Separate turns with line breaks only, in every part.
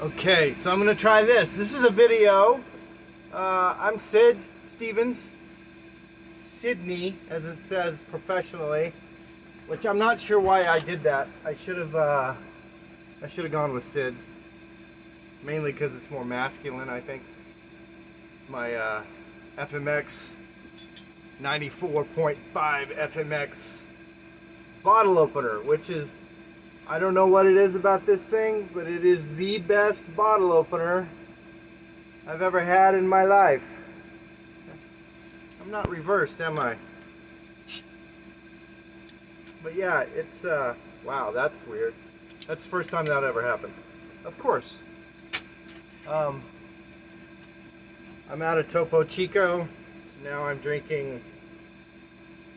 Okay, so I'm gonna try this. This is a video. I'm Sid Stevens, Sydney, as it says professionally, which I'm not sure why I did that. I should have gone with Sid, mainly because it's more masculine. I think it's my FMX 94.5 FMX bottle opener, which is, I don't know what it is about this thing, but it is the best bottle opener I've ever had in my life. I'm not reversed, am I? But yeah, it's, wow, that's weird. That's the first time that ever happened. Of course. I'm out of Topo Chico. Now I'm drinking,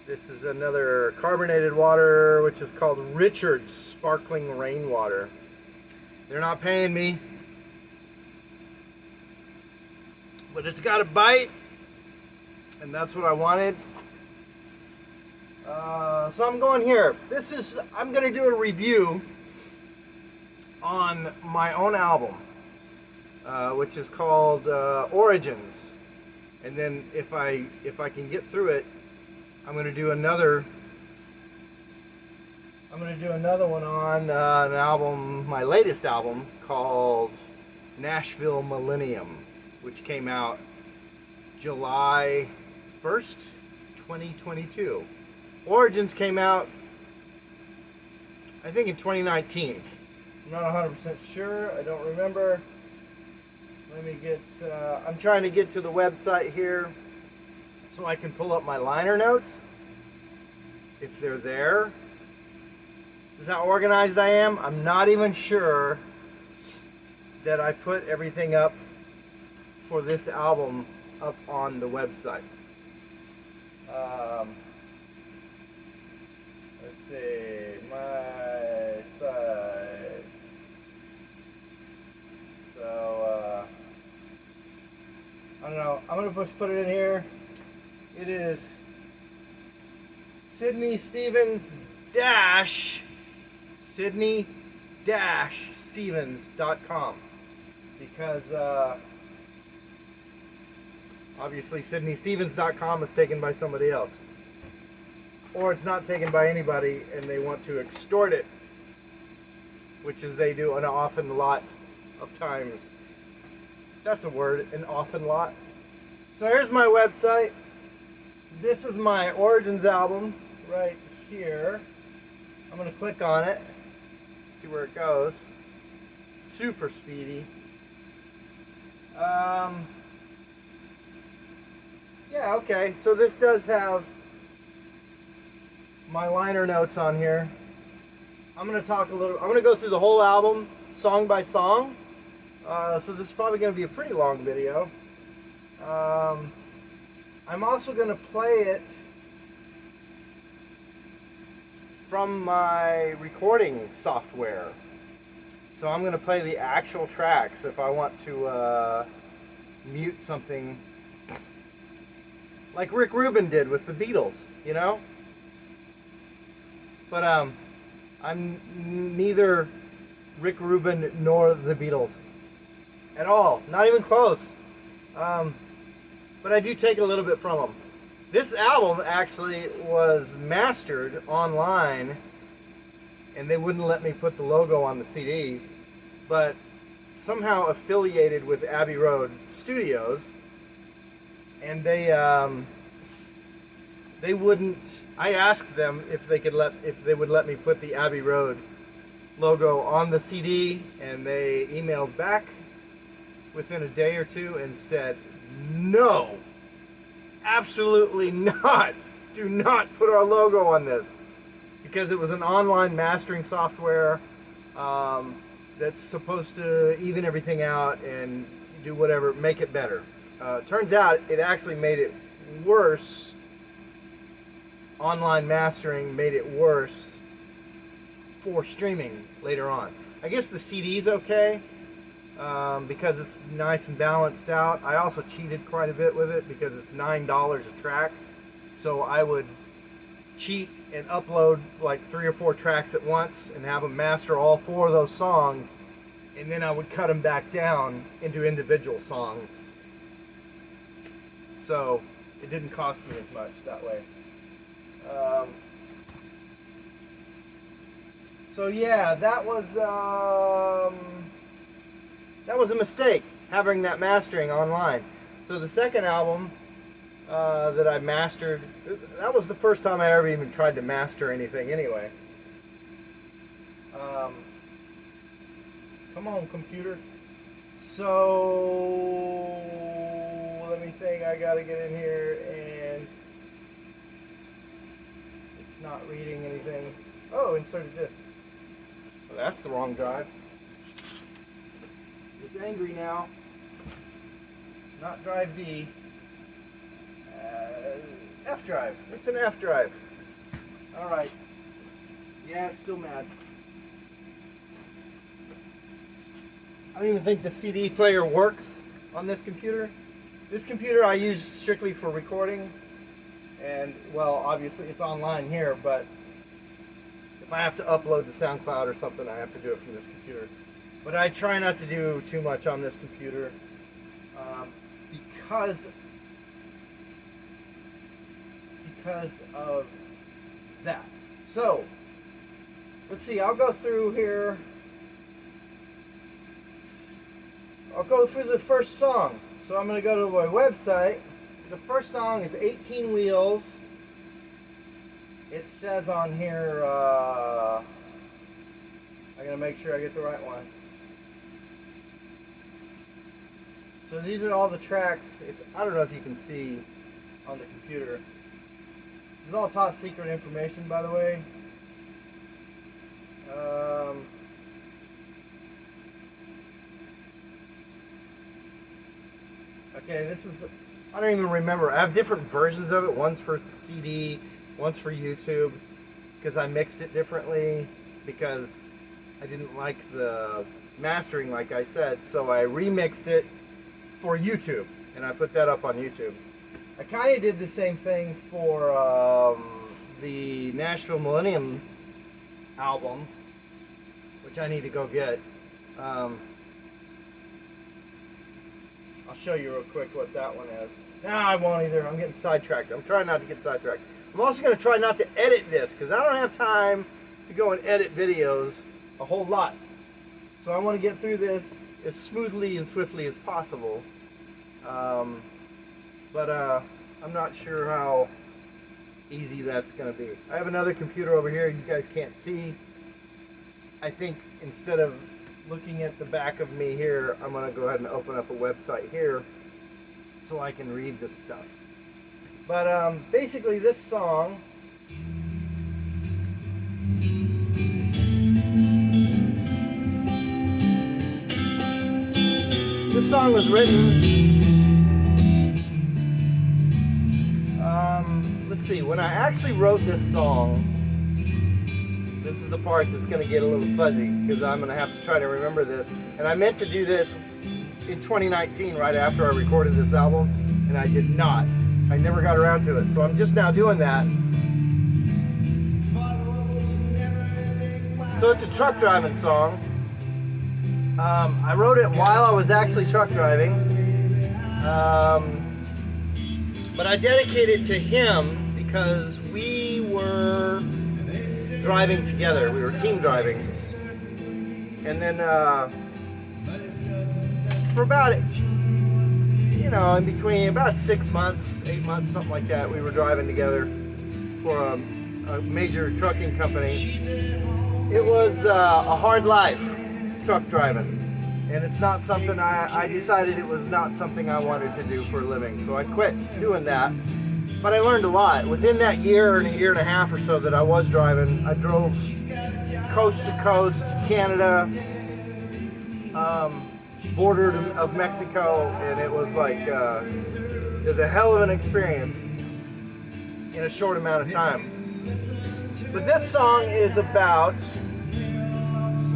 this is another carbonated water, which is called Richard's Sparkling Rainwater. They're not paying me, but it's got a bite, and that's what I wanted. So I'm going here. I'm going to do a review on my own album, which is called Origins. And then if I can get through it, I'm going to do another one on an album, my latest album, called Nashville Millennium, which came out July 1st, 2022. Origins came out, I think, in 2019. I'm not 100% sure. I don't remember. Let me get, I'm trying to get to the website here so I can pull up my liner notes, if they're there. Is how organized I am? I'm not even sure that I put everything up for this album up on the website. Let's see, my sites. So, I don't know. I'm gonna put it in here. It is Sydney-Stevens.com, because obviously Sydney-Stevens.com is taken by somebody else, or it's not taken by anybody and they want to extort it, which is they do an awful lot of times. That's a word, an awful lot. So here's my website. This is my Origins album right here. I'm going to click on it, see where it goes. Super speedy. Yeah, okay, so this does have my liner notes on here. I'm going to go through the whole album, song by song. So this is probably going to be a pretty long video. I'm also going to play it from my recording software. So I'm going to play the actual tracks if I want to mute something like Rick Rubin did with the Beatles, you know? But I'm neither Rick Rubin nor the Beatles at all, not even close. But I do take a little bit from them. This album actually was mastered online, and they wouldn't let me put the logo on the CD, but somehow affiliated with Abbey Road Studios, and they wouldn't. I asked them if they would let me put the Abbey Road logo on the CD, and they emailed back within a day or two and said, no, absolutely not. Do not put our logo on this, because it was an online mastering software that's supposed to even everything out and do whatever, make it better. Turns out it actually made it worse. Online mastering made it worse for streaming later on. I guess the CD's okay, because it's nice and balanced out. I also cheated quite a bit with it because it's $9 a track. So I would cheat and upload like 3 or 4 tracks at once and have them master all 4 of those songs and then I would cut them back down into individual songs. So it didn't cost me as much that way. So yeah, that was a mistake, having that mastering online. So the second album that I mastered, that was the first time I ever even tried to master anything anyway. Come on, computer. So let me think, I gotta get in here, and it's not reading anything. Oh, insert a disc. Well, that's the wrong drive. It's angry now. Not drive D. F drive. It's an F drive. Alright. Yeah, it's still mad. I don't even think the CD player works on this computer. This computer I use strictly for recording. And, well, obviously it's online here, but if I have to upload to SoundCloud or something, I have to do it from this computer. But I try not to do too much on this computer because of that. So, let's see, I'll go through here. I'll go through the first song. So I'm going to go to my website. The first song is 18 Wheels. It says on here, I gotta make sure I get the right one. So these are all the tracks. I don't know if you can see on the computer. This is all top secret information, by the way. Okay, this is, I don't even remember. I have different versions of it. One's for CD, one's for YouTube, because I mixed it differently, because I didn't like the mastering, like I said, so I remixed it for YouTube, and I put that up on YouTube. I kind of did the same thing for the Nashville Millennium album, which I need to go get. I'll show you real quick what that one is. Nah, I won't either. I'm getting sidetracked. I'm trying not to get sidetracked. I'm also going to try not to edit this, because I don't have time to go and edit videos a whole lot. So I want to get through this as smoothly and swiftly as possible. But I'm not sure how easy that's going to be. I have another computer over here you guys can't see. I think instead of looking at the back of me here, I'm going to go ahead and open up a website here so I can read this stuff. But basically this song, was written, let's see, when I actually wrote this song, this is the part that's going to get a little fuzzy, because I'm going to have to try to remember this. And I meant to do this in 2019, right after I recorded this album, and I did not. I never got around to it, so I'm just now doing that. So it's a truck driving song. I wrote it while I was actually truck driving, but I dedicate it to him because we were driving together. We were team driving, and then for about, in between about 6 months, 8 months, something like that, we were driving together for a major trucking company. It was a hard life, truck driving, and it's not something I decided it was not something I wanted to do for a living, so I quit doing that. But I learned a lot. Within that year and a year and a half or so that I was driving, I drove coast to coast, Canada, border of Mexico, and it was like, it was a hell of an experience in a short amount of time. But this song is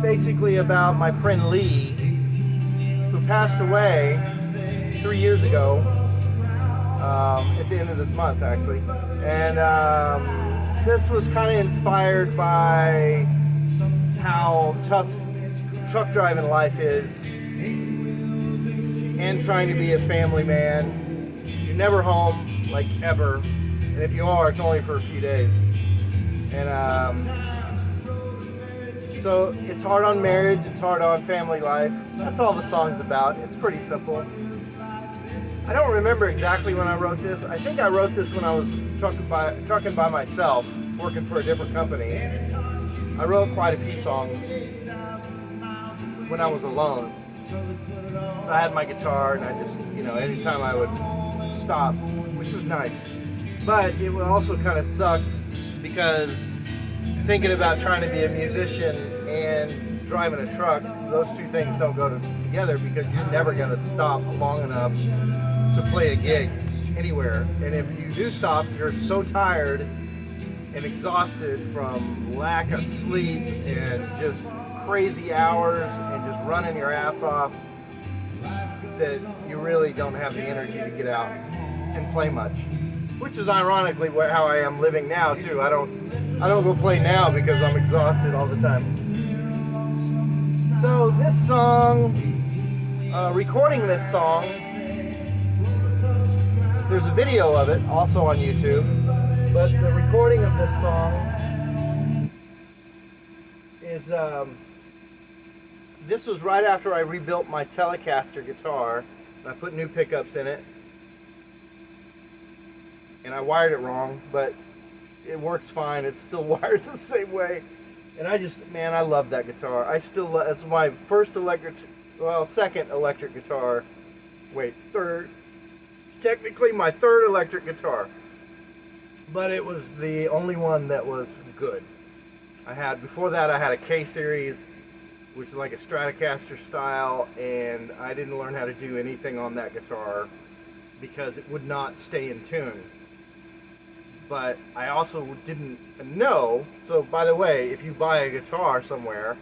basically about my friend Lee, who passed away 3 years ago, at the end of this month actually. And this was kind of inspired by how tough truck driving life is, and trying to be a family man. You're never home, like, ever. And if you are, it's only for a few days. And so it's hard on marriage, it's hard on family life. That's all the song's about. It's pretty simple. I don't remember exactly when I wrote this. I think I wrote this when I was trucking by myself, working for a different company. I wrote quite a few songs when I was alone. So I had my guitar, and I just, anytime I would stop, which was nice. But it also kind of sucked because thinking about trying to be a musician and driving a truck, those two things don't go together, because you're never going to stop long enough to play a gig anywhere. And if you do stop, you're so tired and exhausted from lack of sleep and just crazy hours and just running your ass off that you really don't have the energy to get out and play much. Which is ironically how I am living now too. I don't go play now because I'm exhausted all the time. So this song, recording this song, there's a video of it also on YouTube, but the recording of this song is, this was right after I rebuilt my Telecaster guitar, and I put new pickups in it, and I wired it wrong, but it works fine. It's still wired the same way, and I love that guitar. It's my second electric guitar. Wait, third. It's technically my third electric guitar, but it was the only one that was good. Before that I had a K-Series, which is like a Stratocaster style, and I didn't learn how to do anything on that guitar because it would not stay in tune. But I also didn't know, so by the way, if you buy a guitar somewhere,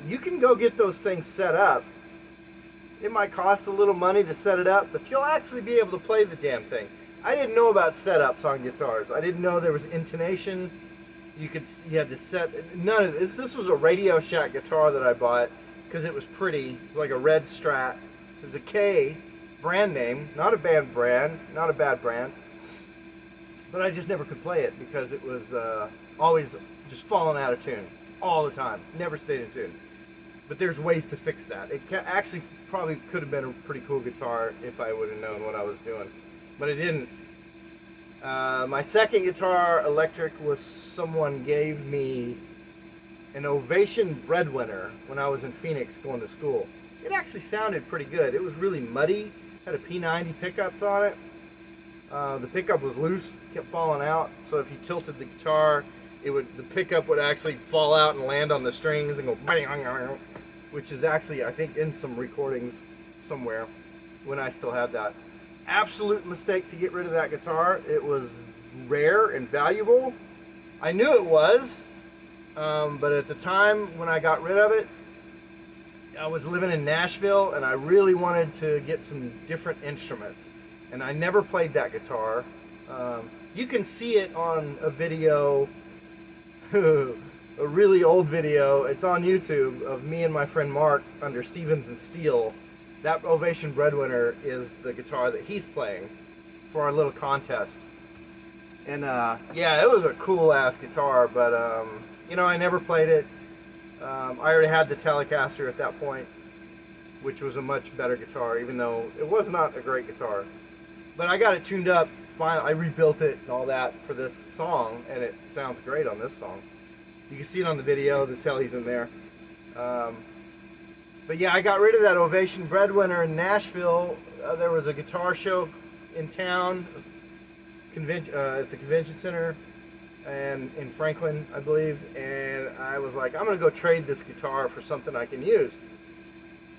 you can go get those things set up. It might cost a little money to set it up, but you'll actually be able to play the damn thing. I didn't know about setups on guitars. I didn't know there was intonation. You had to set, none of this. This was a Radio Shack guitar that I bought because it was pretty. It was like a red Strat. It was a K brand name, not a bad brand, but I just never could play it because it was always just falling out of tune all the time. Never stayed in tune. But there's ways to fix that. It actually probably could have been a pretty cool guitar if I would have known what I was doing, but I didn't. My second guitar, electric, was someone gave me an Ovation Breadwinner when I was in Phoenix going to school. It actually sounded pretty good. It was really muddy, had a P90 pickup on it. The pickup was loose, kept falling out, so if you tilted the guitar, the pickup would actually fall out and land on the strings and go bang, which is actually, I think, in some recordings somewhere when I still had that. Absolute mistake to get rid of that guitar. It was rare and valuable. I knew it was, but at the time when I got rid of it, I was living in Nashville and I really wanted to get some different instruments, and I never played that guitar. You can see it on a video, a really old video. It's on YouTube of me and my friend Mark under Stevens and Steel. That Ovation Breadwinner is the guitar that he's playing for our little contest. And yeah, it was a cool ass guitar, but I never played it. I already had the Telecaster at that point, which was a much better guitar, even though it was not a great guitar. But I got it tuned up. Finally, I rebuilt it and all that for this song, and it sounds great on this song. You can see it on the video, the Telly's in there. But yeah, I got rid of that Ovation Breadwinner in Nashville. There was a guitar show in town, at the convention center, and in Franklin, I believe. And I was like, I'm gonna go trade this guitar for something I can use.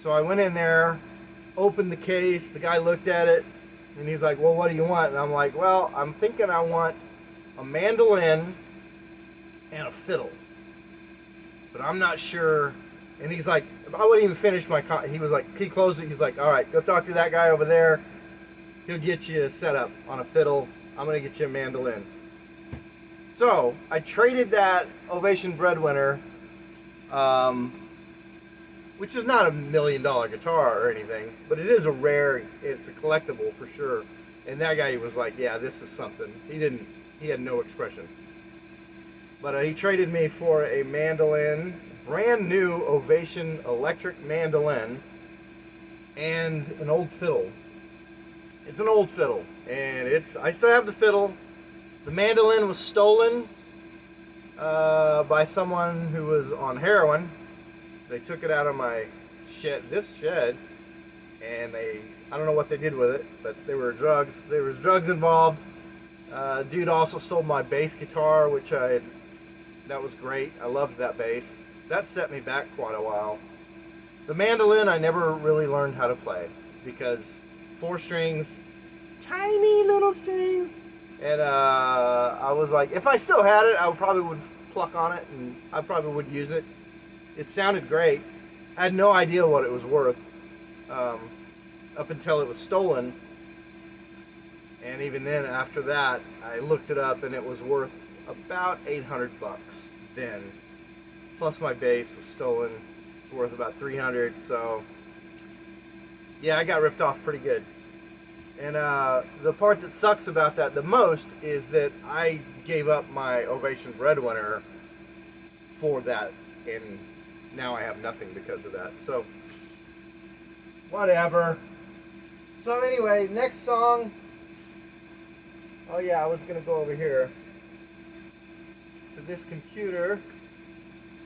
So I went in there, opened the case. The guy looked at it, and he's like, well, what do you want? And I'm like, well, I'm thinking I want a mandolin and a fiddle, but I'm not sure. And he's like, I wouldn't even finish he was like, he closed it. He's like, all right, go talk to that guy over there. He'll get you set up on a fiddle. I'm going to get you a mandolin. So I traded that Ovation Breadwinner which is not $1 million guitar or anything, but it is a rare, it's a collectible for sure. And that guy was like, yeah, this is something. He had no expression. But he traded me for a mandolin, brand new Ovation electric mandolin, and an old fiddle. It's an old fiddle, and I still have the fiddle. The mandolin was stolen by someone who was on heroin. They took it out of my this shed, and I don't know what they did with it, but there was drugs involved. Dude also stole my bass guitar, that was great. I loved that bass. That set me back quite a while. The mandolin I never really learned how to play because 4 strings, tiny little strings, and I was like, if I still had it, I probably would pluck on it and I probably would use it. It sounded great. I had no idea what it was worth up until it was stolen, and even then, after that, I looked it up and it was worth about 800 bucks then. Plus my bass was stolen. It's worth about 300. So yeah, I got ripped off pretty good. And the part that sucks about that the most is that I gave up my Ovation Breadwinner for that, and now I have nothing because of that. So whatever. So anyway, next song. Oh yeah, I was gonna go over here to this computer.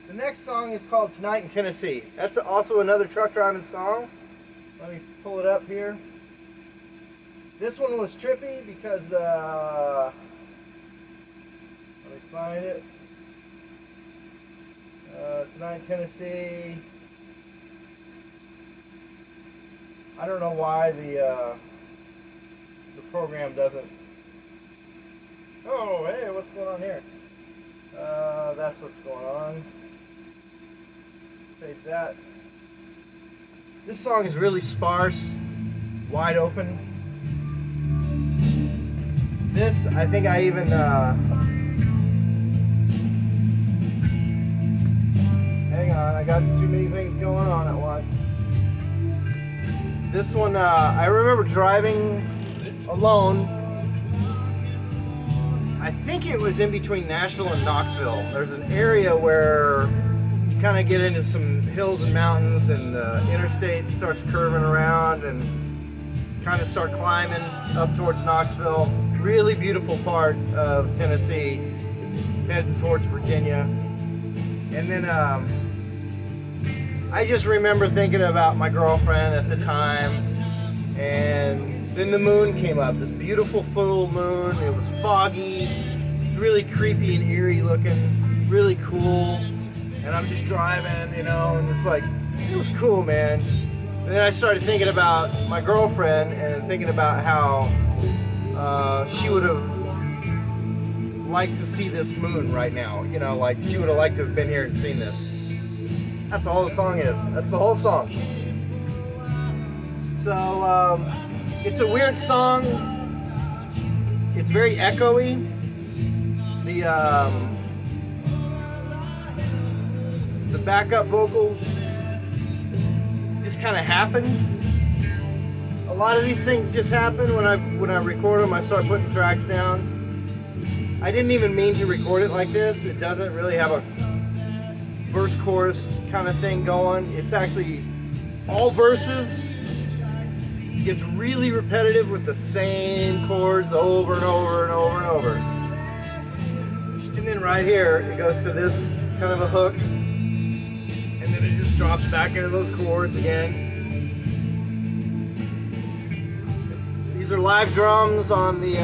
The next song is called Tonight in Tennessee. That's also another truck driving song. Let me pull it up here. This one was trippy because, let me find it. Tonight in Tennessee. I don't know why the program doesn't. Oh, hey, what's going on here? That's what's going on. Fade that. This song is really sparse, wide open. This, I think I even, hang on, I got too many things going on at once. This one, I remember driving alone. I think it was in between Nashville and Knoxville. There's an area where you kind of get into some hills and mountains, and the interstate starts curving around and kind of start climbing up towards Knoxville. Really beautiful part of Tennessee, heading towards Virginia. And then I just remember thinking about my girlfriend at the time, and then the moon came up, this beautiful full moon. It was foggy, it was really creepy and eerie looking, really cool. And I'm just driving, you know, and it's like, it was cool, man. And then I started thinking about my girlfriend and thinking about how she would have liked to see this moon right now. You know, like she would have liked to have been here and seen this. That's all the song is. That's the whole song. So, it's a weird song. It's very echoey. The backup vocals just kind of happened. A lot of these things just happen when I record them. I start putting tracks down. I didn't even mean to record it like this. It doesn't really have a verse chorus kind of thing going. It's actually all verses. Gets really repetitive with the same chords over and over and over and over. And then right here, it goes to this kind of a hook, and then it just drops back into those chords again. These are live drums on the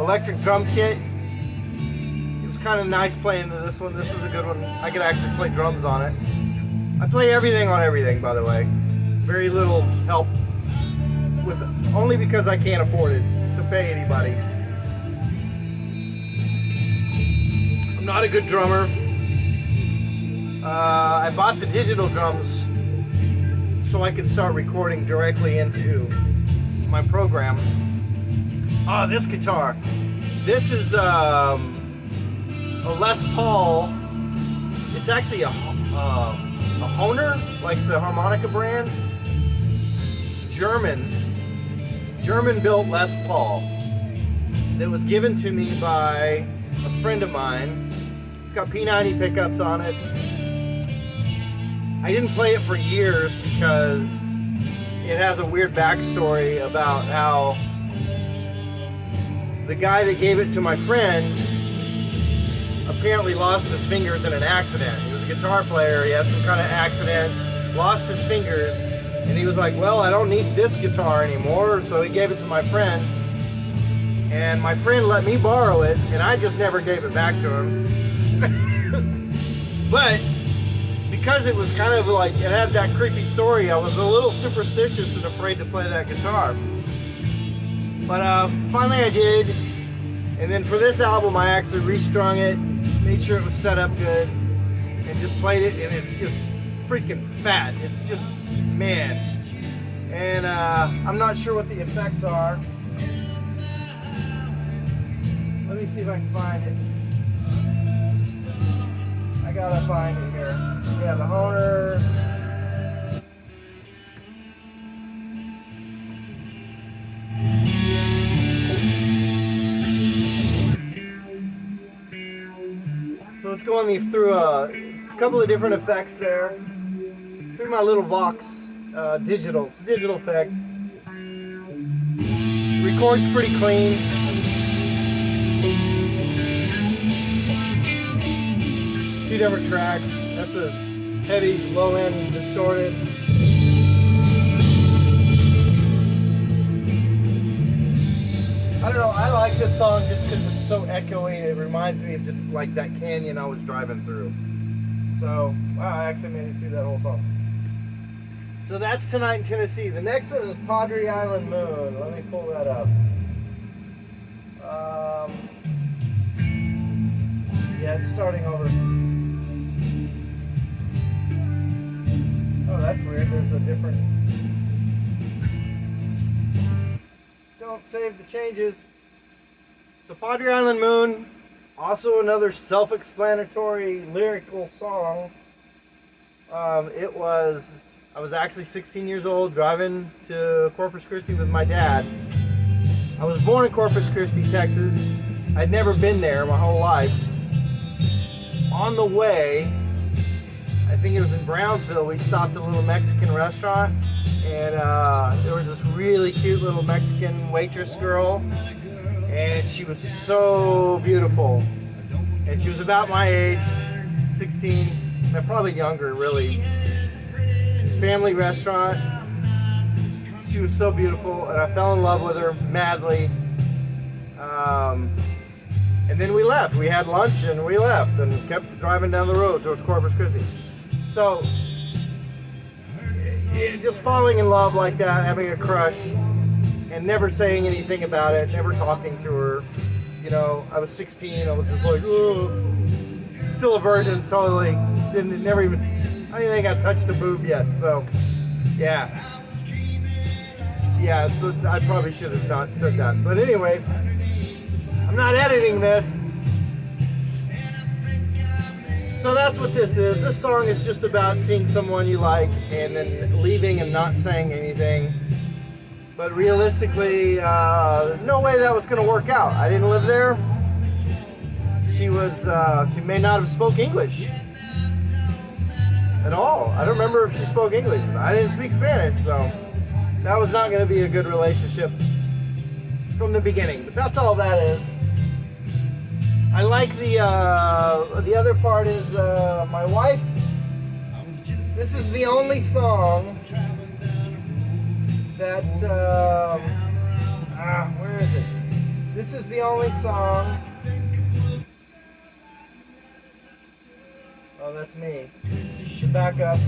electric drum kit. It was kind of nice playing to this one. This is a good one. I could actually play drums on it. I play everything on everything, by the way. Very little help with it, only because I can't afford it to pay anybody. I'm not a good drummer. I bought the digital drums so I could start recording directly into my program. Ah, this guitar. This is a Les Paul. It's actually a a Hohner, like the harmonica brand. German built Les Paul that was given to me by a friend of mine. It's got P90 pickups on it. I didn't play it for years because it has a weird backstory about how the guy that gave it to my friend apparently lost his fingers in an accident. He was a guitar player, he had some kind of accident, lost his fingers, and he was like, well, I don't need this guitar anymore, so he gave it to my friend. And my friend let me borrow it, and I just never gave it back to him. But because it was kind of like, it had that creepy story, I was a little superstitious and afraid to play that guitar. But finally I did, and then for this album I actually restrung it, made sure it was set up good, and just played it, and it's just freaking fat. It's just, man. And I'm not sure what the effects are. Let me see if I can find it. I gotta find it here. Yeah, the Hohner. So it's going through a couple of different effects there. Through my little Vox digital effects. Records pretty clean. Two different tracks. That's a heavy, low end, distorted. I don't know, I like this song just because it's so echoey and it reminds me of just like that canyon I was driving through. So, wow, I actually made it through that whole song. So that's Tonight in Tennessee. The next one is Padre Island Moon. Let me pull that up. Yeah, it's starting over. Oh, that's weird. There's a different... Don't save the changes. So Padre Island Moon, also another self-explanatory lyrical song. I was actually 16 years old driving to Corpus Christi with my dad. I was born in Corpus Christi, Texas. I'd never been there my whole life. On the way, I think it was in Brownsville, we stopped at a little Mexican restaurant, and there was this really cute little Mexican waitress girl, and she was so beautiful. And she was about my age, 16, probably younger, really. Family restaurant. She was so beautiful, and I fell in love with her madly. And then we left. We had lunch and we left and kept driving down the road towards Corpus Christi. So, just falling in love like that, having a crush, and never saying anything about it, never talking to her. You know, I was 16. I was just like, ooh, still a virgin, totally. I didn't think I touched a boob yet. So, yeah. Yeah, so I probably should have not said that. But anyway, I'm not editing this. So that's what this is. This song is just about seeing someone you like and then leaving and not saying anything. But realistically, no way that was going to work out. I didn't live there. She may not have spoke English at all. I don't remember if she spoke English. I didn't speak Spanish, so that was not going to be a good relationship from the beginning. But that's all that is. I like the other part is my wife. This is the only song that where is it? This is the only song. Oh, that's me. The backup.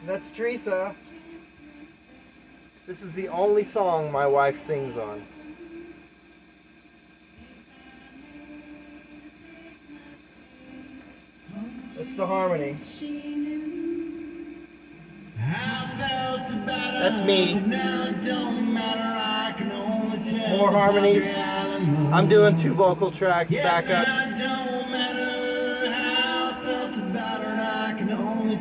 That's Teresa. This is the only song my wife sings on. It's the harmony. That's me. More harmonies. I'm doing 2 vocal tracks, backups.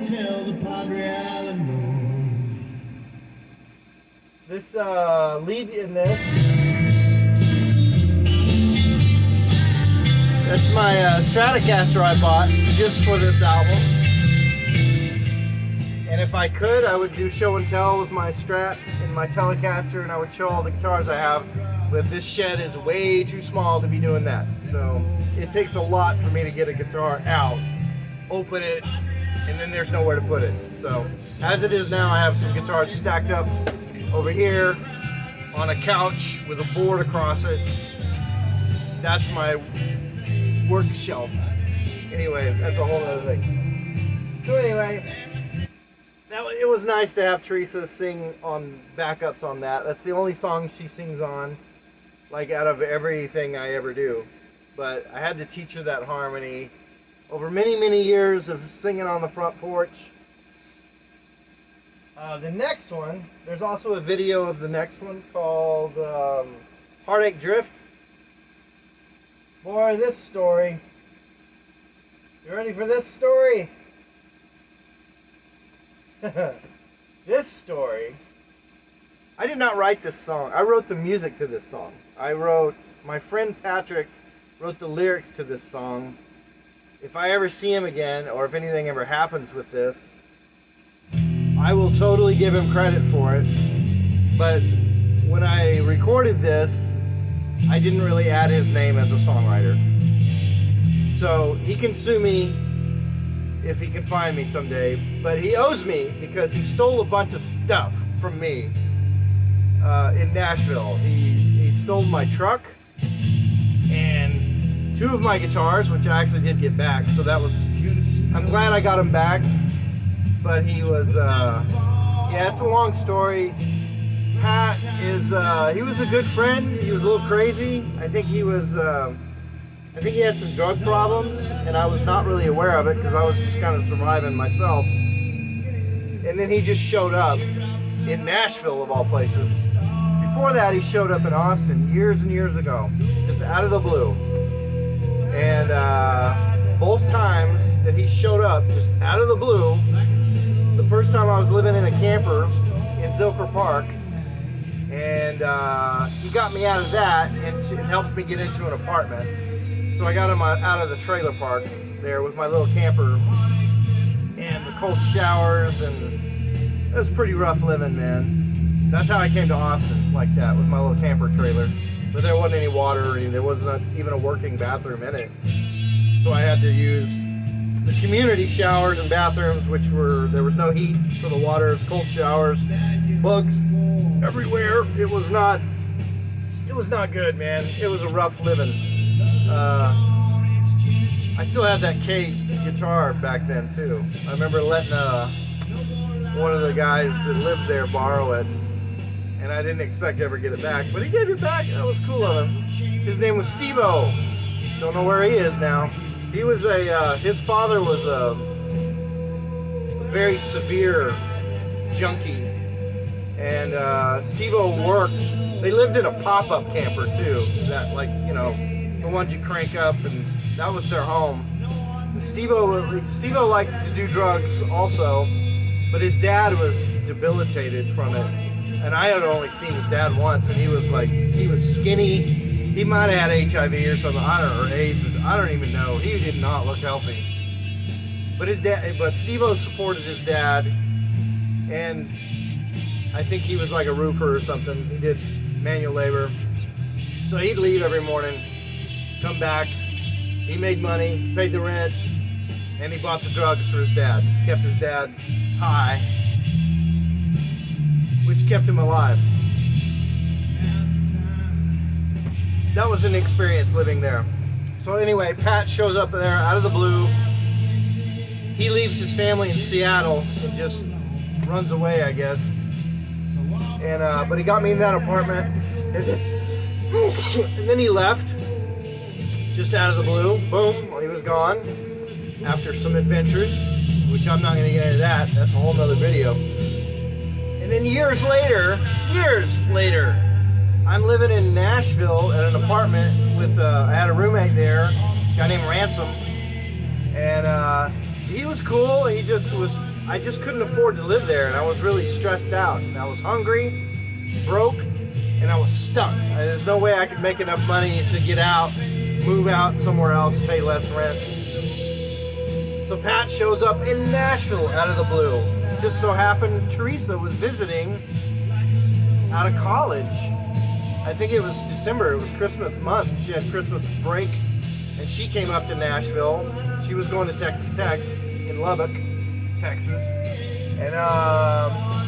tell the Padre Alamo.
This lead in this, that's my Stratocaster I bought just for this album. And if I could, I would do show and tell with my Strat and my Telecaster, and I would show all the guitars I have. But this shed is way too small to be doing that. So it takes a lot for me to get a guitar out, open it, and then there's nowhere to put it. So as it is now, I have some guitars stacked up over here on a couch with a board across it. That's my work shelf. Anyway, that's a whole other thing. So anyway, it was nice to have Teresa sing on backups on that. That's the only song she sings on, like out of everything I ever do. But I had to teach her that harmony over many, many years of singing on the front porch. The next one, there's also a video of the next one called Heartache Drift. Boy, this story. You ready for this story? This story, I did not write this song. I wrote the music to this song. My friend Patrick wrote the lyrics to this song. If I ever see him again, or if anything ever happens with this, I will totally give him credit for it. But when I recorded this, I didn't really add his name as a songwriter. So he can sue me if he can find me someday, but he owes me because he stole a bunch of stuff from me in Nashville. He stole my truck and 2 of my guitars, which I actually did get back, so that was, I'm glad I got him back. But he was, yeah, it's a long story. Pat is, he was a good friend. He was a little crazy. I think he had some drug problems, and I was not really aware of it because I was just kind of surviving myself. And then he just showed up in Nashville, of all places. Before that, he showed up in Austin years and years ago, just out of the blue. And both times that he showed up just out of the blue, the first time I was living in a camper in Zilker Park, and he got me out of that and helped me get into an apartment. So I got him out of the trailer park there with my little camper and the cold showers, and it was pretty rough living, man. That's how I came to Austin, like that, with my little camper trailer. But there wasn't any water, and there wasn't even a working bathroom in it. So I had to use the community showers and bathrooms, which there was no heat for the water. It was cold showers, bugs everywhere. It was not good, man. It was a rough living. I still had that caged guitar back then too. I remember letting one of the guys that lived there borrow it, and I didn't expect to ever get it back, but he gave it back. That was cool of him. His name was Steve-O. Don't know where he is now. He was his father was a very severe junkie, and Steve-O worked. They lived in a pop-up camper too, that, like, you know, the ones you crank up, and that was their home. Steve-O liked to do drugs also, but his dad was debilitated from it. And I had only seen his dad once, and he was skinny. He might have had HIV or something, or AIDS, I don't even know. He did not look healthy. But Steve-O supported his dad, and I think he was like a roofer or something. He did manual labor. So he'd leave every morning, come back, he made money, paid the rent, and he bought the drugs for his dad. Kept his dad high, which kept him alive. That was an experience living there. So anyway, Pat shows up there out of the blue. He leaves his family in Seattle and just runs away, I guess. And but he got me in that apartment, and then he left. Just out of the blue, boom, well, he was gone after some adventures, which I'm not going to get into that. That's a whole nother video. And then years later, I'm living in Nashville at an apartment with, I had a roommate there, a guy named Ransom, and he was cool. He just was I just couldn't afford to live there, and I was really stressed out. And I was hungry, broke, and I was stuck. There's no way I could make enough money to get out, move out somewhere else, pay less rent. So Pat shows up in Nashville out of the blue. Just so happened Teresa was visiting out of college. I think it was December. It was Christmas month. She had Christmas break, and she came up to Nashville. She was going to Texas Tech in Lubbock, Texas. And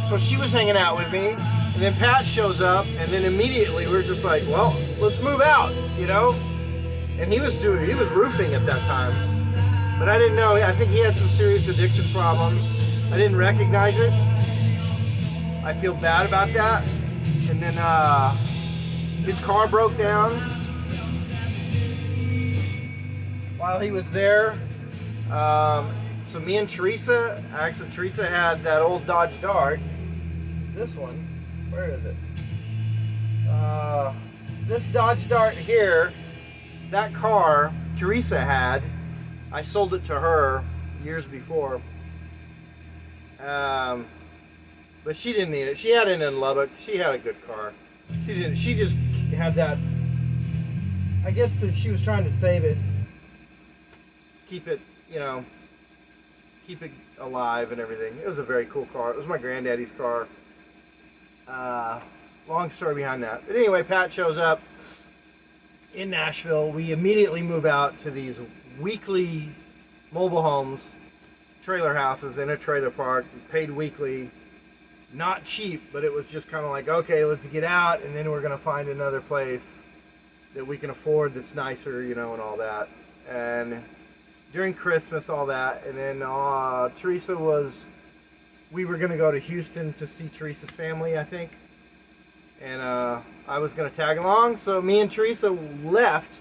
so she was hanging out with me. And then Pat shows up, and then immediately we were just like, well, let's move out, you know? And he was roofing at that time. But I didn't know. I think he had some serious addiction problems. I didn't recognize it. I feel bad about that. And then his car broke down while he was there. So me and Teresa, actually Teresa had that old Dodge Dart. This one, where is it? This Dodge Dart here, that car Teresa had, I sold it to her years before. But she didn't need it. She had it in Lubbock. She had a good car. She just had that. I guess that she was trying to save it, keep it, keep it alive and everything. It was a very cool car. It was my granddaddy's car. Long story behind that. But anyway, Pat shows up in Nashville. We immediately move out to these weekly mobile homes, trailer houses in a trailer park, paid weekly. Not cheap, but it was just kind of like, okay, let's get out, and then we're going to find another place that we can afford that's nicer, and all that. And during Christmas, all that. And then we were going to go to Houston to see Teresa's family, I think. And I was going to tag along. So me and Teresa left.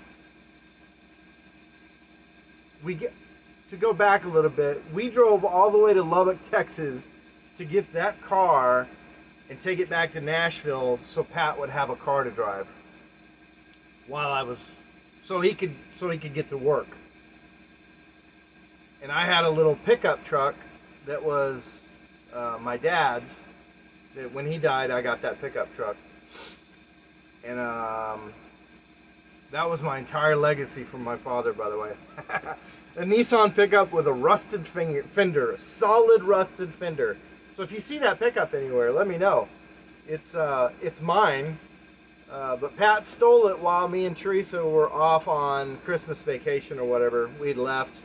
To go back a little bit, we drove all the way to Lubbock, Texas to get that car and take it back to Nashville so Pat would have a car to drive so he could get to work. And I had a little pickup truck that was my dad's, that when he died I got that pickup truck. And that was my entire legacy from my father, by the way. A Nissan pickup with a rusted fender, a solid rusted fender. So if you see that pickup anywhere, let me know. It's mine, but Pat stole it while me and Teresa were off on Christmas vacation or whatever. We'd left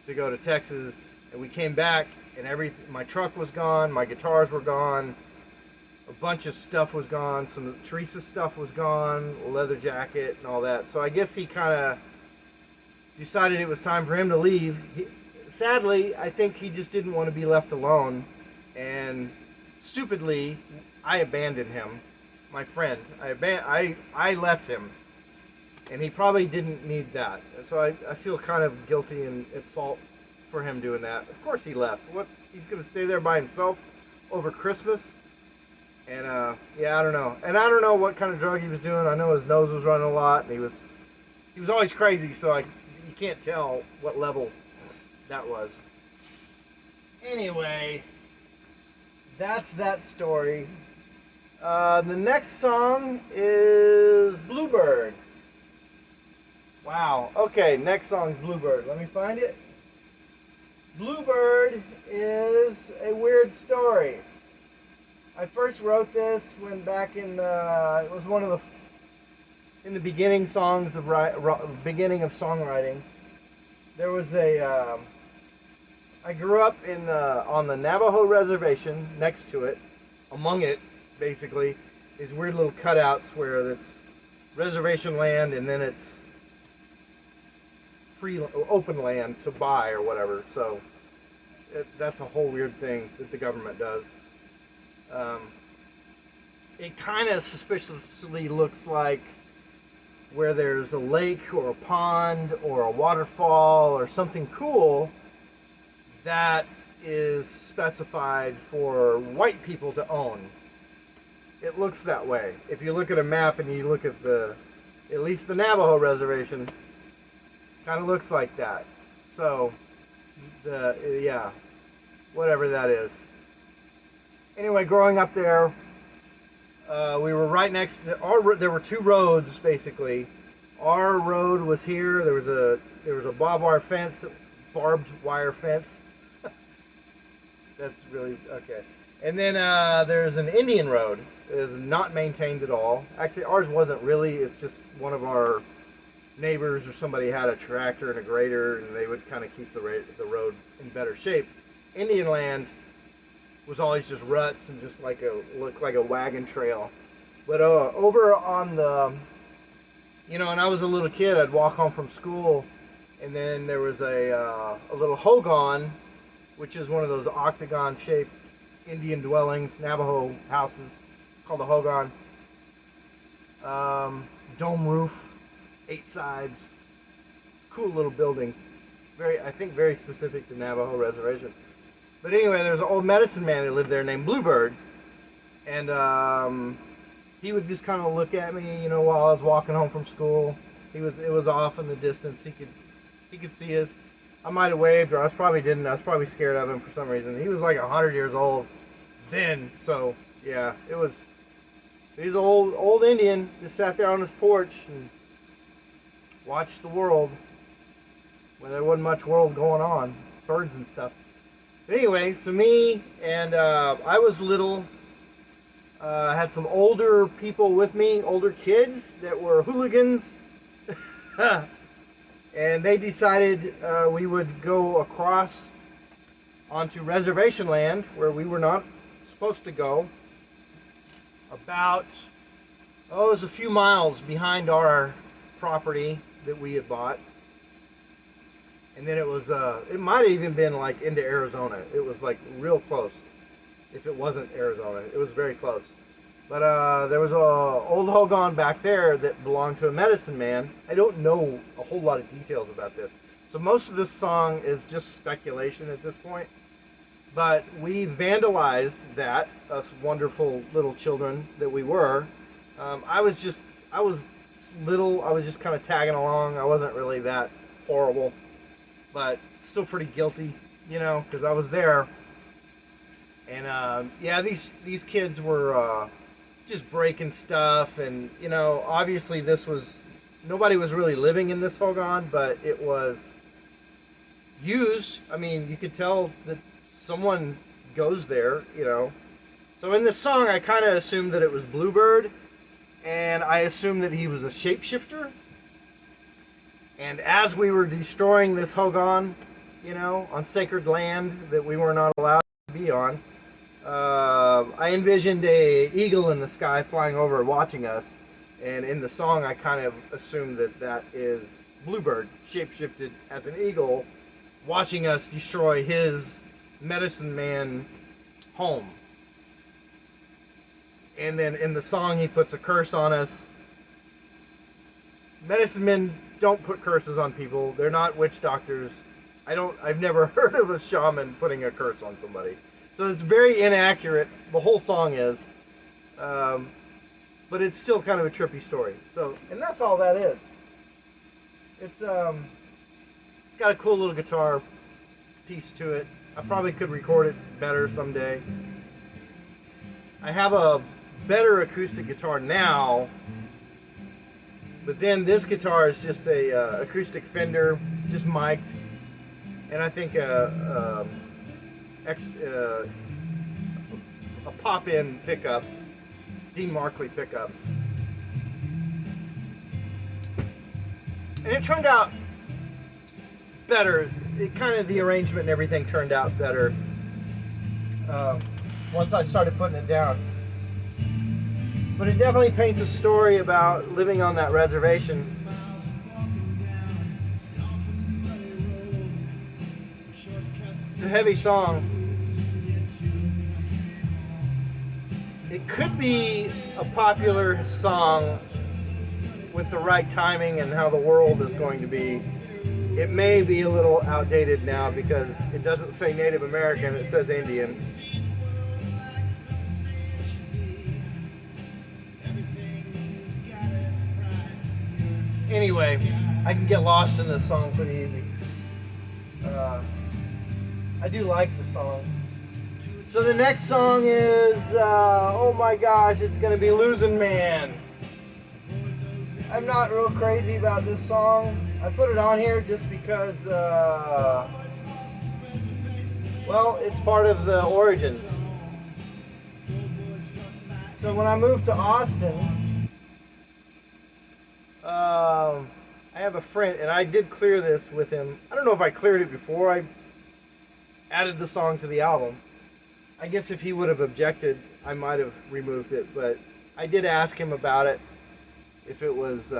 to go to Texas, and we came back, and my truck was gone, my guitars were gone, a bunch of stuff was gone, some of Teresa's stuff was gone, a leather jacket and all that. So I guess he kind of decided it was time for him to leave. Sadly, I think he just didn't want to be left alone, and stupidly, I abandoned him, my friend. I left him, and he probably didn't need that. And so I feel kind of guilty and at fault for him doing that. Of course he left. What? He's going to stay there by himself over Christmas? And yeah, I don't know. And I don't know what kind of drug he was doing. I know his nose was running a lot, and he was always crazy, so you can't tell what level that was. Anyway, that's that story. The next song is Bluebird. Wow. Okay, next song's Bluebird. Let me find it. Bluebird is a weird story. I first wrote this when back in it was one of the in the beginning songs of beginning of songwriting. There was I grew up on the Navajo reservation. Next to it, among it, basically, is weird little cutouts where it's reservation land and then it's free open land to buy or whatever. So that's a whole weird thing that the government does. It kind of suspiciously looks like where there's a lake or a pond or a waterfall or something cool that is specified for white people to own. It looks that way. If you look at a map and you look at at least the Navajo reservation, kind of looks like that. So, yeah. whatever that is. Anyway, growing up there, we were right next to there were two roads basically. Our road was here. There was a barbed wire fence. That's really okay. And then there's an Indian road. It is not maintained at all. Actually, ours wasn't really. It's just one of our neighbors or somebody had a tractor and a grader, and they would kind of keep the road in better shape. Indian land was always just ruts and just looked like a wagon trail. But over on the, when I was a little kid, I'd walk home from school, and then there was a little hogan, which is one of those octagon-shaped Indian dwellings, Navajo houses, called a hogan. Dome roof, 8 sides, cool little buildings. I think very specific to Navajo reservation. But anyway, there's an old medicine man who lived there named Bluebird, and he would just kind of look at me, while I was walking home from school. It was off in the distance. He could see us. I might have waved, or I probably didn't. I was probably scared of him for some reason. He was like 100 years old then, so yeah, he's an old Indian, just sat there on his porch and watched the world when there wasn't much world going on, birds and stuff. But anyway, so me and I was little. I had some older people with me, older kids that were hooligans. And they decided we would go across onto reservation land where we were not supposed to go. It was a few miles behind our property that we had bought. And then it might have even been like into Arizona. It was like real close. If it wasn't Arizona, it was very close. But there was a old hogan back there that belonged to a medicine man. I don't know a whole lot of details about this. So most of this song is just speculation at this point. But we vandalized that, us wonderful little children that we were. I was little. I was just kind of tagging along. I wasn't really that horrible, but still pretty guilty, because I was there. And these kids were just breaking stuff, and obviously nobody was really living in this hogan, but it was used. I mean, you could tell that someone goes there, So in this song, I kind of assumed that it was Bluebird, and I assumed that he was a shapeshifter. And as we were destroying this hogan, on sacred land that we were not allowed to be on, I envisioned a eagle in the sky flying over watching us, and in the song I kind of assumed that is Bluebird shapeshifted as an eagle watching us destroy his medicine man home. And then in the song he puts a curse on us. Medicine men don't put curses on people. They're not witch doctors. I've never heard of a shaman putting a curse on somebody. So it's very inaccurate. The whole song is. But it's still kind of a trippy story. And that's all that is. It's got a cool little guitar piece to it. I probably could record it better someday. I have a better acoustic guitar now, but then this guitar is just a acoustic Fender, just mic'd, and I think a pop-in pickup, Dean Markley pickup, and it turned out better. The arrangement and everything turned out better once I started putting it down. But it definitely paints a story about living on that reservation. It's a heavy song. It could be a popular song with the right timing and how the world is going to be. It may be a little outdated now because it doesn't say Native American, it says Indian. Anyway, I can get lost in this song pretty easy. I do like the song. So the next song is, oh my gosh, it's gonna be Losing Man. I'm not real crazy about this song. I put it on here just because, well, it's part of the origins. So when I moved to Austin, I have a friend, and I did clear this with him. I don't know if I cleared it before I added the song to the album. I guess if he would have objected, I might have removed it, but I did ask him about it, if it was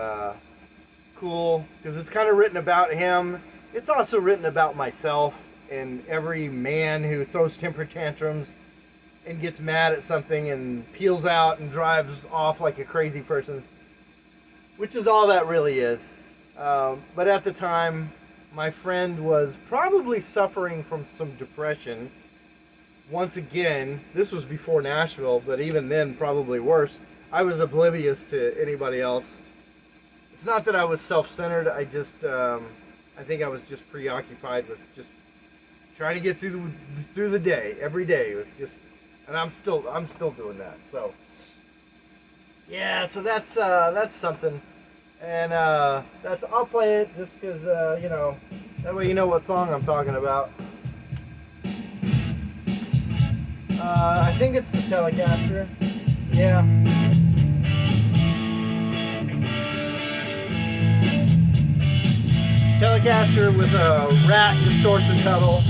cool, because it's kind of written about him. It's also written about myself and every man who throws temper tantrums and gets mad at something and peels out and drives off like a crazy person, which is all that really is. But at the time, my friend was probably suffering from some depression. Once again, this was before Nashville, but even then probably worse. I was oblivious to anybody else. It's not that I was self-centered. I just, I think I was just preoccupied with just trying to get through the day, every day. With just, and I'm still doing that. So, yeah. So that's something, and I'll play it just because you know, that way you know what song I'm talking about. I think it's the Telecaster. Yeah. Telecaster with a rat distortion pedal.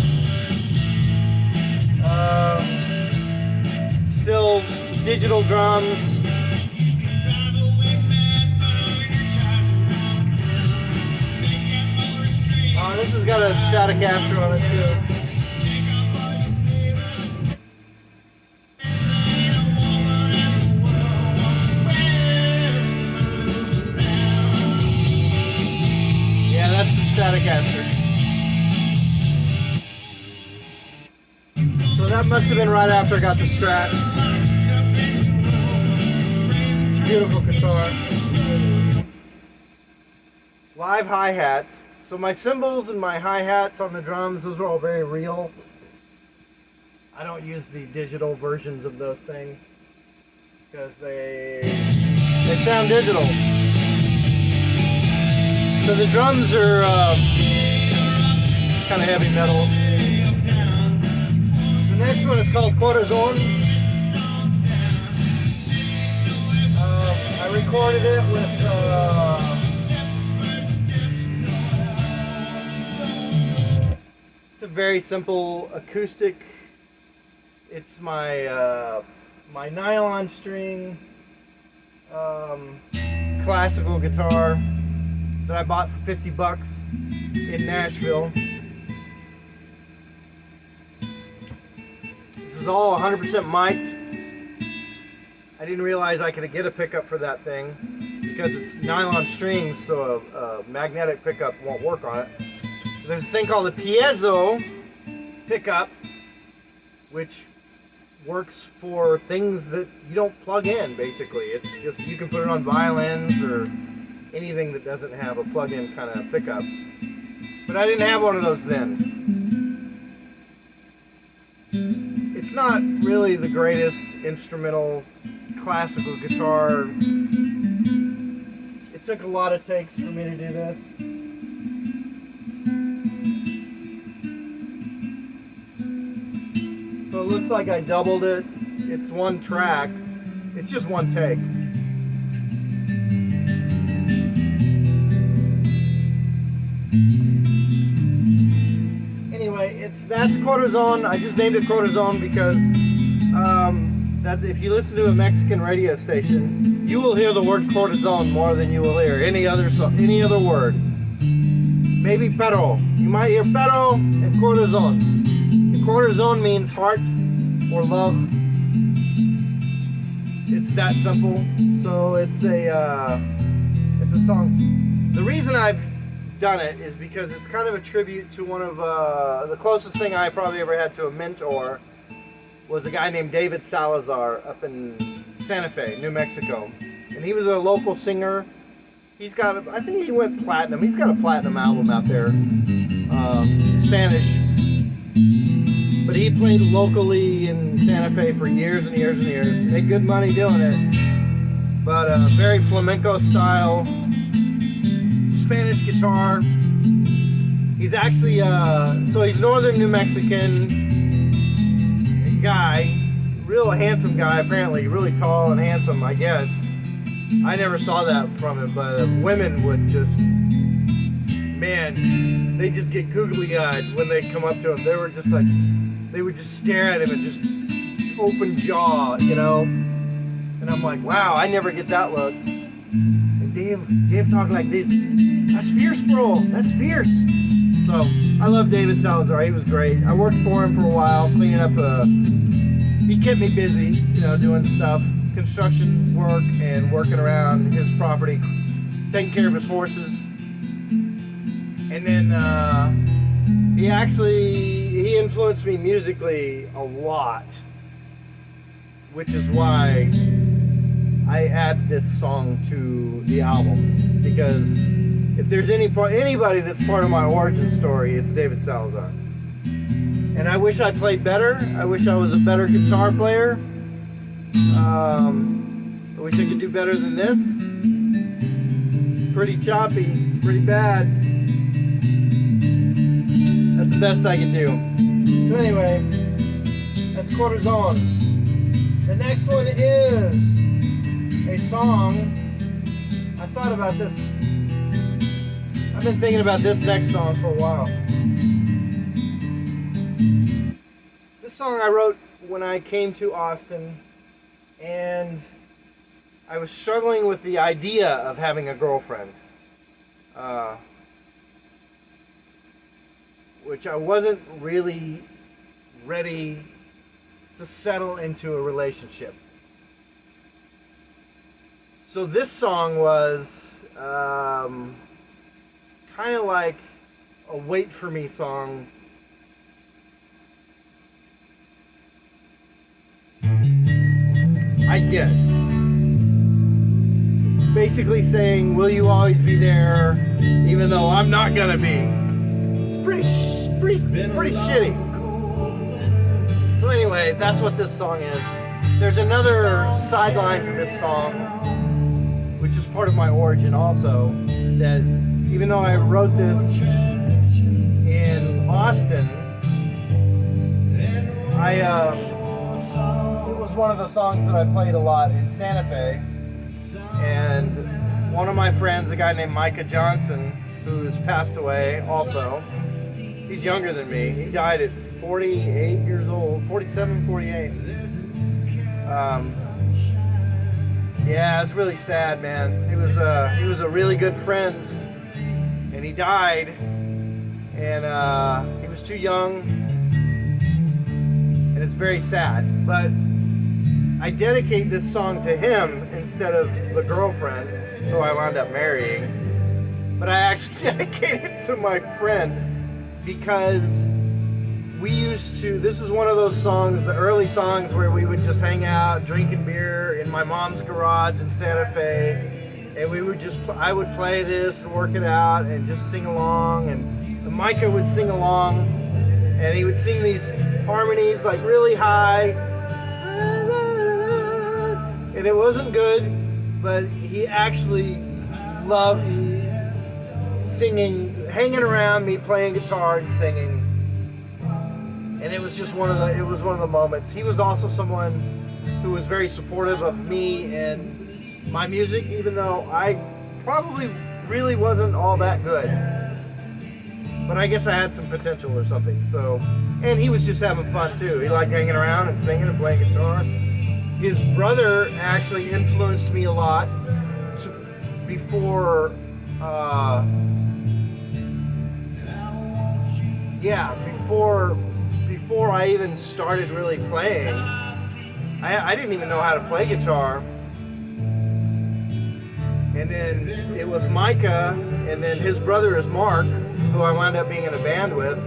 Still digital drums. This has got a Stratocaster on it too. Stratocaster. So that must have been right after I got the Strat. Beautiful guitar. Live hi-hats. So my cymbals and my hi-hats on the drums, those are all very real. I don't use the digital versions of those things because they sound digital. So the drums are kind of heavy metal. The next one is called Corazon. I recorded it with it's a very simple acoustic. It's my my nylon string classical guitar that I bought for $50 in Nashville. This is all 100% mic'd. I didn't realize I could get a pickup for that thing because it's nylon strings, so a magnetic pickup won't work on it. There's a thing called a piezo pickup, which works for things that you don't plug in, basically. It's just, you can put it on violins or anything that doesn't have a plug-in kind of pickup. But I didn't have one of those then. It's not really the greatest instrumental classical guitar. It took a lot of takes for me to do this. So it looks like I doubled it. It's one track. It's just one take. Anyway, that's Corazon. I just named it Corazon because that if you listen to a Mexican radio station, you will hear the word Corazon more than you will hear any other word. Maybe pero. You might hear pero and Corazon. And Corazon means heart or love. It's that simple. So it's a song. The reason I've done it is because it's kind of a tribute to one of the closest thing I probably ever had to a mentor was a guy named David Salazar up in Santa Fe, New Mexico. And he was a local singer. He's got, I think he went platinum. He's got a platinum album out there, Spanish. But but he played locally in Santa Fe for years and years and years. Made good money doing it, but very flamenco style, Spanish guitar. He's actually so he's northern New Mexican guy, real handsome guy apparently, really tall and handsome, I guess. I never saw that from him, but women would just, man, they just get googly-eyed when they come up to him. They were just like, they would just stare at him and just open jaw, you know. And I'm like, wow, I never get that look. And Dave talked like this. That's fierce, bro. That's fierce. So I love David Salazar. He was great. I worked for him for a while, cleaning up. He kept me busy, you know, doing stuff, construction work, and working around his property, taking care of his horses. And then he influenced me musically a lot, which is why I add this song to the album, because if there's anybody that's part of my origin story, it's David Salazar. And I wish I played better. I wish I was a better guitar player. I wish I could do better than this. It's pretty choppy. It's pretty bad. That's the best I can do. So anyway, that's Corazon. The next one is a song. I thought about this. I've been thinking about this next song for a while. This song I wrote when I came to Austin, and I was struggling with the idea of having a girlfriend, which I wasn't really ready to settle into a relationship. So this song was kind of like a wait for me song. I guess. Basically saying, will you always be there even though I'm not gonna be? It's pretty shitty. So anyway, that's what this song is. There's another sideline to this song, which is part of my origin also, that even though I wrote this in Austin, it was one of the songs that I played a lot in Santa Fe. And one of my friends, a guy named Micah Johnson, who's passed away also, he's younger than me. He died at 48 years old, 47, 48. Yeah, it's really sad, man. He was a really good friend, and he died, and he was too young, and it's very sad. But I dedicate this song to him instead of the girlfriend who I wound up marrying. But I actually dedicate it to my friend because we used to, this is one of those songs, the early songs where we would just hang out, drinking beer in my mom's garage in Santa Fe. And we would just, I would play this and work it out and just sing along. And Micah would sing along, and he would sing these harmonies like really high. And it wasn't good, but he actually loved singing, hanging around me, playing guitar and singing. And it was just one of the moments. He was also someone who was very supportive of me and my music, even though I probably really wasn't all that good. But I guess I had some potential or something. So, and he was just having fun too. He liked hanging around and singing and playing guitar. His brother actually influenced me a lot before I even started really playing. I didn't even know how to play guitar. And then it was Micah, and then his brother is Mark, who I wound up being in a band with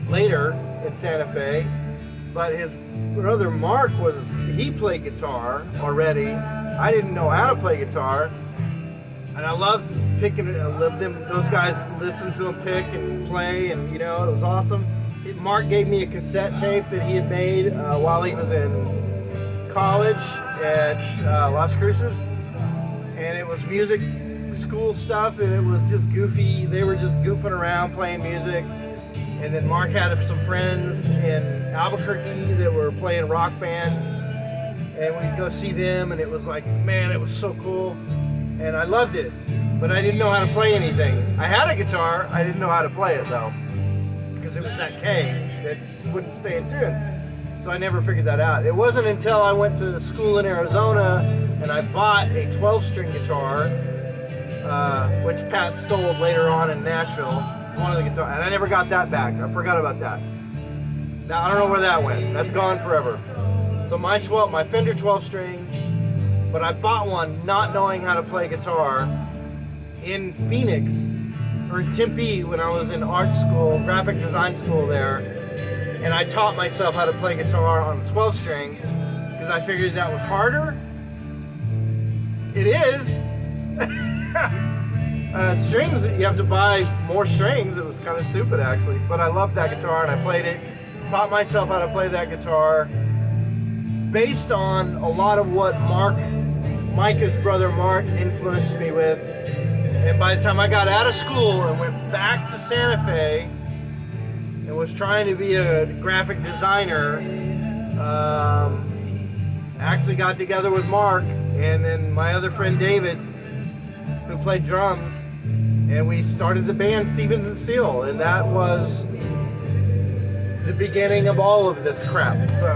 later in Santa Fe. But his brother Mark he played guitar already. I didn't know how to play guitar. And I loved picking it. I loved those guys listen to him pick and play, and you know, it was awesome. Mark gave me a cassette tape that he had made while he was in college at Las Cruces, and it was music school stuff, and it was just goofy. They were just goofing around playing music. And then Mark had some friends in Albuquerque that were playing rock band, and we'd go see them, and it was like, man, it was so cool, and I loved it, but I didn't know how to play anything. I had a guitar, I didn't know how to play it though, because it was that K that wouldn't stay in tune, so I never figured that out. It wasn't until I went to school in Arizona and I bought a 12-string guitar, which Pat stole later on in Nashville. One of the guitars, and I never got that back. I forgot about that. Now I don't know where that went. That's gone forever. So my Fender 12-string, but I bought one not knowing how to play guitar in Phoenix or in Tempe when I was in art school, graphic design school there, and I taught myself how to play guitar on a 12-string because I figured that was harder. It is. Strings, you have to buy more strings. It was kind of stupid actually, but I loved that guitar and I played it. Taught myself how to play that guitar based on a lot of what Micah's brother Mark influenced me with. And by the time I got out of school and went back to Santa Fe and was trying to be a graphic designer, actually got together with Mark and then my other friend David, who played drums, and we started the band Stevens and Seal, and that was the beginning of all of this crap. So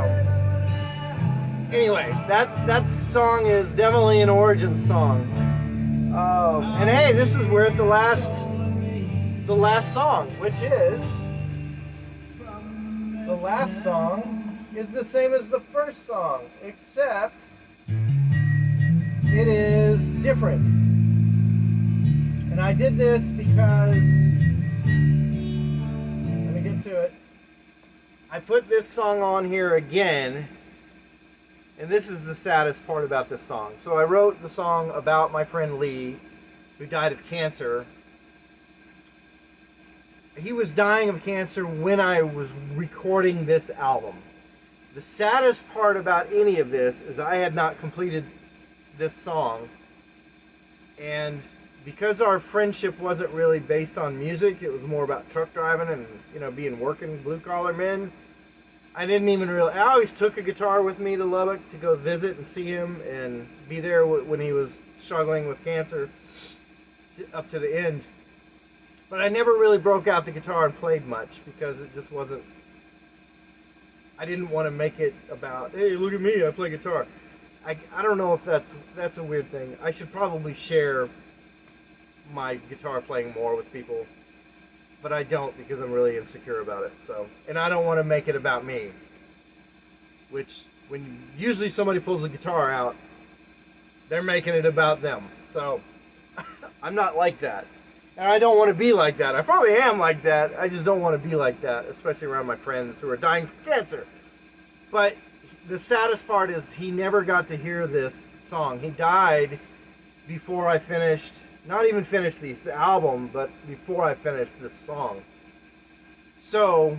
anyway, that song is definitely an origin song. And hey, this is where the last song, which is the last song is the same as the first song, except it is different. And I did this because, let me get to it. I put this song on here again, and this is the saddest part about this song. So I wrote the song about my friend Lee, who died of cancer. He was dying of cancer when I was recording this album. The saddest part about any of this is I had not completed this song, and because our friendship wasn't really based on music, it was more about truck driving and being working blue collar men. I didn't even really. I always took a guitar with me to Lubbock to go visit and see him and be there when he was struggling with cancer up to the end. But I never really broke out the guitar and played much because it just wasn't. I didn't want to make it about, hey, look at me, I play guitar. I don't know if that's a weird thing. I should probably share my guitar playing more with people, but I don't because I'm really insecure about it. So, and I don't want to make it about me, which when usually somebody pulls a guitar out, they're making it about them. So I'm not like that, and I don't want to be like that. I probably am like that. I just don't want to be like that, especially around my friends who are dying from cancer. But the saddest part is he never got to hear this song. He died before I finished. Not even finished this album, but before I finished this song. So,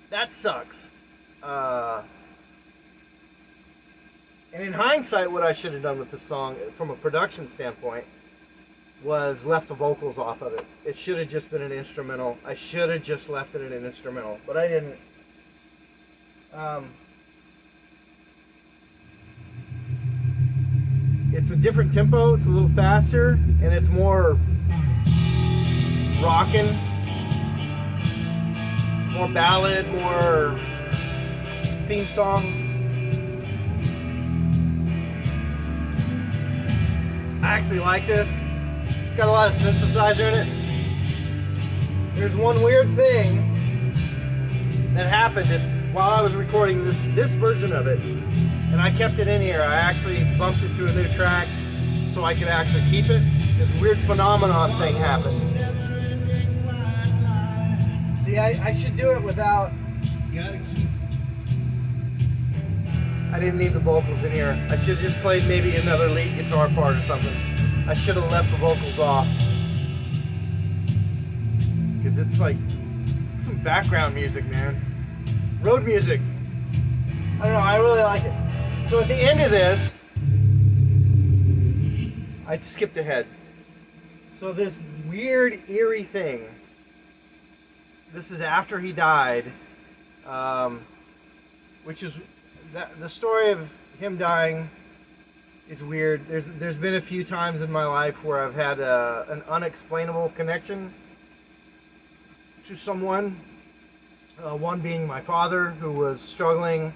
that sucks. And in hindsight, what I should have done with this song, from a production standpoint, was left the vocals off of it. It should have just been an instrumental. I should have just left it in an instrumental, but I didn't. It's a different tempo, it's a little faster, and it's more rockin', more ballad, more theme song. I actually like this. It's got a lot of synthesizer in it. There's one weird thing that happened while I was recording this version of it. And I kept it in here. I actually bumped it to a new track so I could actually keep it. This weird phenomenon thing happened. See, I should do it without. I didn't need the vocals in here. I should have just played maybe another lead guitar part or something. I should have left the vocals off. Because it's like Some background music, man. Road music. I don't know, I really like it. So at the end of this, I skipped ahead. So this weird, eerie thing. This is after he died, which is the story of him dying is weird. There's been a few times in my life where I've had an unexplainable connection to someone. One being my father, who was struggling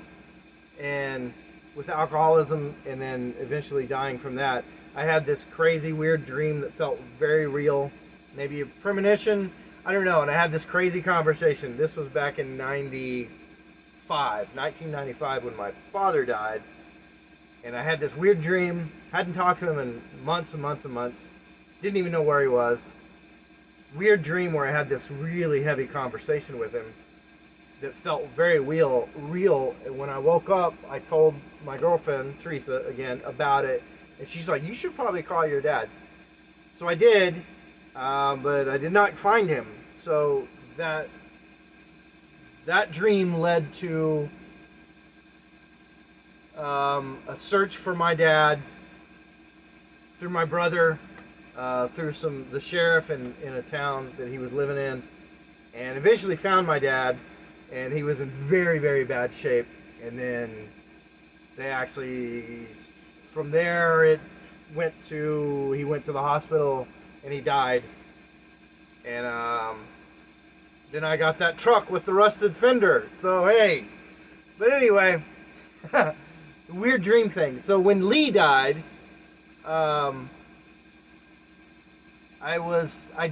and with alcoholism, and then eventually dying from that. I had this crazy, weird dream that felt very real, maybe a premonition. I don't know. And I had this crazy conversation. This was back in 1995, when my father died. And I had this weird dream. Hadn't talked to him in months and months and months. Didn't even know where he was. Weird dream where I had this really heavy conversation with him that felt very real. And when I woke up, I told my girlfriend, Teresa, again, about it. And she's like, you should probably call your dad. So I did, but I did not find him. So that dream led to a search for my dad through my brother, through the sheriff in a town that he was living in, and eventually found my dad, and he was in very, very bad shape. And then they actually, from there, he went to the hospital and he died. And then I got that truck with the rusted fender. So hey, but anyway, weird dream thing. So when Lee died, I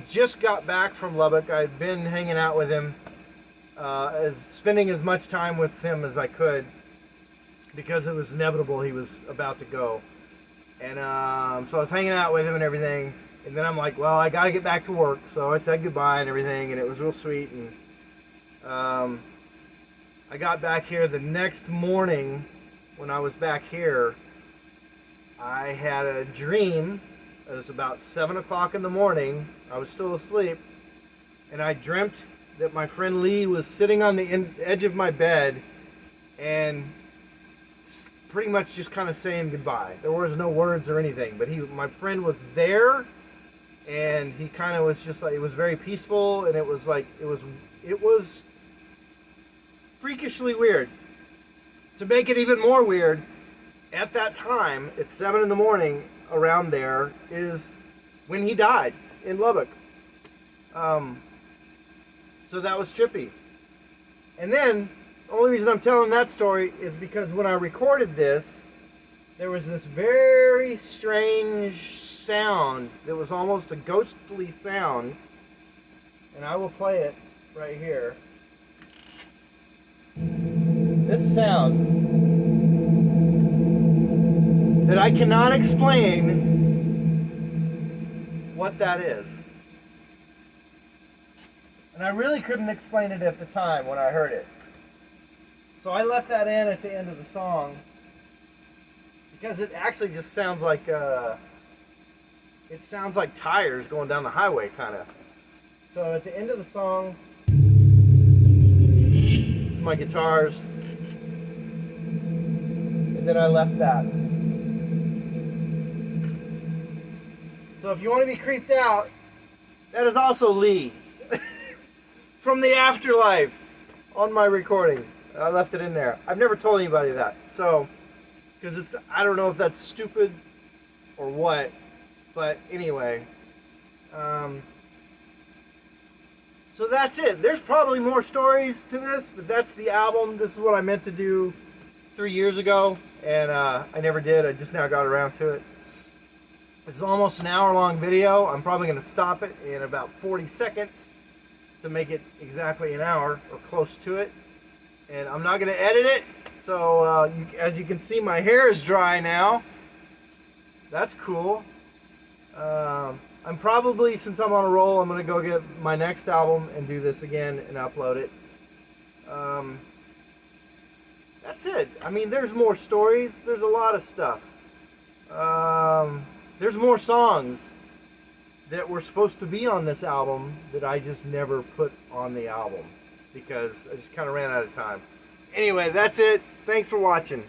just got back from Lubbock. I'd been hanging out with him, spending as much time with him as I could, because it was inevitable he was about to go. And so I was hanging out with him and everything. And then I'm like, well, I got to get back to work. So I said goodbye and everything, and it was real sweet. And I got back here the next morning. When I was back here, I had a dream. It was about 7 o'clock in the morning. I was still asleep. And I dreamt that my friend Lee was sitting on the edge of my bed and pretty much just kind of saying goodbye. There was no words or anything, but my friend was there, and he kind of was just like, it was very peaceful, and it was like, it was freakishly weird. To make it even more weird, at that time, at 7 in the morning, around there, is when he died in Lubbock. So that was trippy. And then, the only reason I'm telling that story is because when I recorded this, there was this very strange sound that was almost a ghostly sound. And I will play it right here. This sound that I cannot explain what that is. And I really couldn't explain it at the time when I heard it. So I left that in at the end of the song because it actually just sounds like tires going down the highway, kind of. So at the end of the song, it's my guitars, and then I left that. So if you want to be creeped out, that is also Lee from the afterlife on my recording. I left it in there. I've never told anybody that. So, because I don't know if that's stupid or what, but anyway. So that's it. There's probably more stories to this, but that's the album. This is what I meant to do 3 years ago, and I never did. I just now got around to it. It's almost an hour-long video. I'm probably going to stop it in about 40 seconds to make it exactly an hour or close to it. And I'm not going to edit it. So as you can see, my hair is dry now. That's cool. I'm probably, since I'm on a roll, I'm going to go get my next album and do this again and upload it. That's it. I mean, there's more stories. There's a lot of stuff. There's more songs that were supposed to be on this album that I just never put on the album. because I just kind of ran out of time. Anyway, that's it. Thanks for watching.